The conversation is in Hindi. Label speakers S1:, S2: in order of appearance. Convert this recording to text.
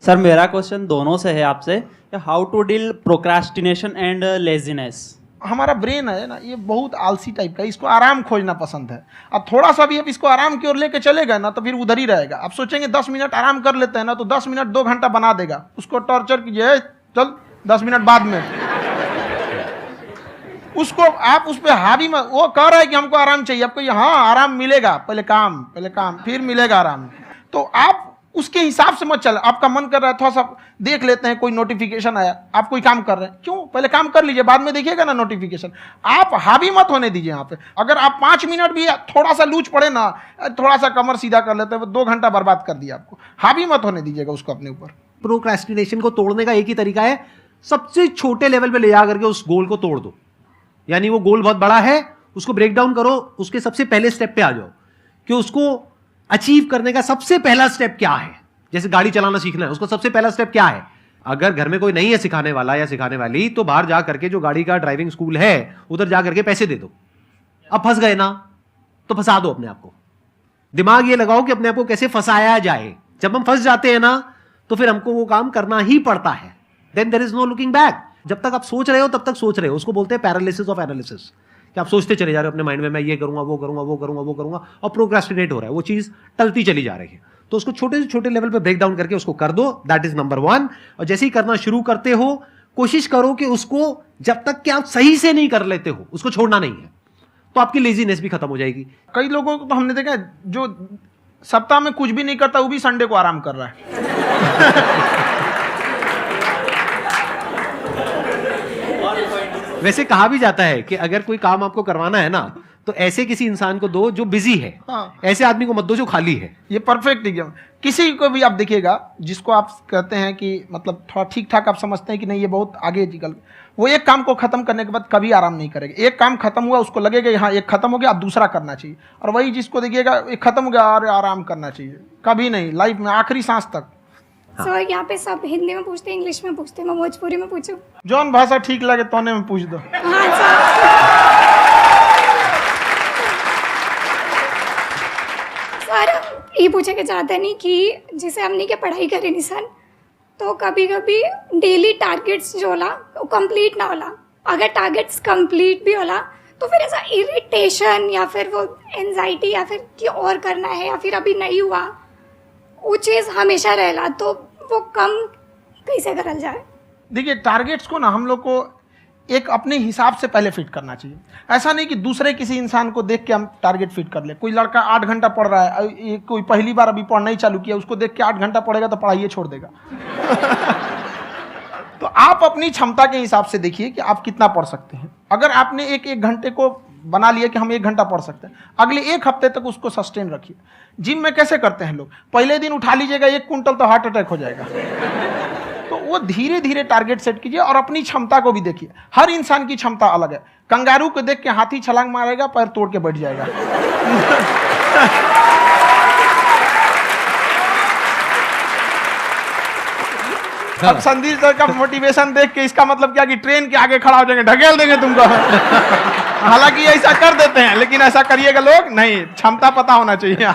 S1: सर मेरा क्वेश्चन दोनों से है आपसे, how to deal procrastination and laziness.
S2: हमारा ब्रेन है ना, ये बहुत आलसी टाइप का, इसको आराम खोजना पसंद है। अब थोड़ा सा भी अब इसको आराम की ओर लेके चलेगा ना तो फिर उधर ही रहेगा। आप सोचेंगे 10 मिनट आराम कर लेते हैं ना, तो 10 मिनट 2 घंटा बना देगा। उसको टॉर्चर कीजिए, चल 10 मिनट बाद में। उसको आप उस पर हावी मत, वो कह रहा है कि हमको आराम चाहिए, आपको हाँ आराम मिलेगा, पहले काम फिर मिलेगा आराम। तो आप उसके हिसाब से मत चल। आपका मन कर रहा है थोड़ा सा देख लेते हैं, कोई नोटिफिकेशन आया, आप कोई काम कर रहे हैं, क्यों पहले काम कर लीजिए, बाद में देखिएगा ना नोटिफिकेशन। आप हावी मत होने दीजिए यहाँ पे। अगर आप 5 मिनट भी थोड़ा सा लूज पड़े ना, थोड़ा सा कमर सीधा कर लेते हैं, 2 घंटा बर्बाद कर दिया आपको। हावी मत होने दीजिएगा उसको अपने ऊपर।
S3: प्रोक्रेस्टिनेशन को तोड़ने का एक ही तरीका है, सबसे छोटे लेवल पे ले जा करके उस गोल को तोड़ दो। यानी वो गोल बहुत बड़ा है, उसको ब्रेक डाउन करो, उसके सबसे पहले स्टेप पे आ जाओ कि उसको अचीव करने का सबसे पहला स्टेप क्या है। जैसे गाड़ी चलाना सीखना है, उसको सबसे पहला स्टेप क्या है। अगर घर में कोई नहीं है सिखाने वाला या सिखाने वाली, तो बाहर जा करके जो गाड़ी का ड्राइविंग स्कूल है उधर जा करके पैसे दे दो। अब फंस गए ना तो फंसा दो अपने आप को। दिमाग ये लगाओ कि अपने आप को कैसे फंसाया जाए। जब हम फंस जाते हैं ना तो फिर हमको वो काम करना ही पड़ता है। Then there is no looking back. जब तक आप सोच रहे हो तब तक सोच रहे हो, उसको बोलते हैं पैरालिसिस ऑफ एनालिसिस, कि आप सोचते चले जा रहे हो अपने माइंड में, मैं ये करूंगा वो करूंगा वो करूंगा वो करूंगा, और प्रोक्रेस्टिनेट हो रहा है, वो चीज टलती चली जा रही है। तो उसको छोटे से छोटे लेवल पे ब्रेक डाउन करके उसको कर दो। That is number 1। और जैसे ही करना शुरू करते हो, कोशिश करो कि उसको जब तक कि आप सही से नहीं कर लेते हो, उसको छोड़ना नहीं है, तो आपकी लेजीनेस भी खत्म हो जाएगी।
S2: कई लोगों को तो हमने देखा है, जो सप्ताह में कुछ भी नहीं करता, वो भी संडे को आराम कर रहा है।
S3: वैसे कहा भी जाता है कि अगर कोई काम आपको करवाना है ना, तो ऐसे किसी इंसान को दो जो बिजी है।
S2: हाँ।
S3: ऐसे आदमी को मत दो जो खाली है।
S2: ये परफेक्ट एग्जाम। किसी को भी आप देखिएगा जिसको आप कहते हैं कि मतलब थोड़ा ठीक ठाक आप समझते हैं कि नहीं ये बहुत आगे निकल, वो एक काम को खत्म करने के बाद कभी आराम नहीं करेगा। एक काम खत्म हुआ उसको लगेगा हाँ एक खत्म हो गया, अब दूसरा करना चाहिए। और वही जिसको देखिएगा एक खत्म हो गया और आराम करना चाहिए, कभी नहीं, लाइफ में आखिरी सांस तक।
S4: सर यहाँ पे सब हिंदी में पूछते हैं, इंग्लिश में पूछते हैं, मैं भोजपुरी में पूछूं?
S2: जौन भाषा ठीक लगे तोने में पूछ दो।
S4: हाँ सर। सर ये पूछे के चाहते नहीं कि जैसे हमने के पढ़ाई करे निशान, तो कभी कभी डेली टारगेट्स जो होला वो कंप्लीट ना होला। अगर टारगेट्स कंप्लीट भी होला तो फिर ऐसा इरिटेशन या फिर वो एंजाइटी या फिर कि और करना है या फिर अभी नहीं हुआ, वो चीज़ हमेशा रहेला। तो वो कम कैसे करल जाए?
S2: देखिए टारगेट्स को ना हम लोग को एक अपने हिसाब से पहले फिट करना चाहिए। ऐसा नहीं कि दूसरे किसी इंसान को देख के हम टारगेट फिट कर ले। कोई लड़का 8 घंटा पढ़ रहा है, कोई पहली बार अभी पढ़ना ही चालू किया, उसको देख के 8 घंटा पढ़ेगा तो पढ़ाइए छोड़ देगा। तो आप अपनी क्षमता के हिसाब से देखिए कि आप कितना पढ़ सकते हैं। अगर आपने एक घंटे को बना लिया कि हम 1 घंटा पढ़ सकते हैं, अगले 1 हफ्ते तक उसको सस्टेन रखिए। जिम में कैसे करते हैं लोग, पहले दिन उठा लीजिएगा 1 कुंटल तो हार्ट अटैक हो जाएगा। तो वो धीरे धीरे टारगेट सेट कीजिए और अपनी क्षमता को भी देखिए। हर इंसान की क्षमता अलग है। कंगारू को देख के हाथी छलांग मारेगा, पैर तोड़ के बैठ जाएगा। अब संदीप सर का मोटिवेशन देख के इसका मतलब क्या कि ट्रेन के आगे खड़ा हो जाएंगे, ढकेल देंगे तुमको। हालांकि ऐसा कर देते हैं, लेकिन ऐसा करिएगा लोग नहीं, क्षमता पता होना चाहिए।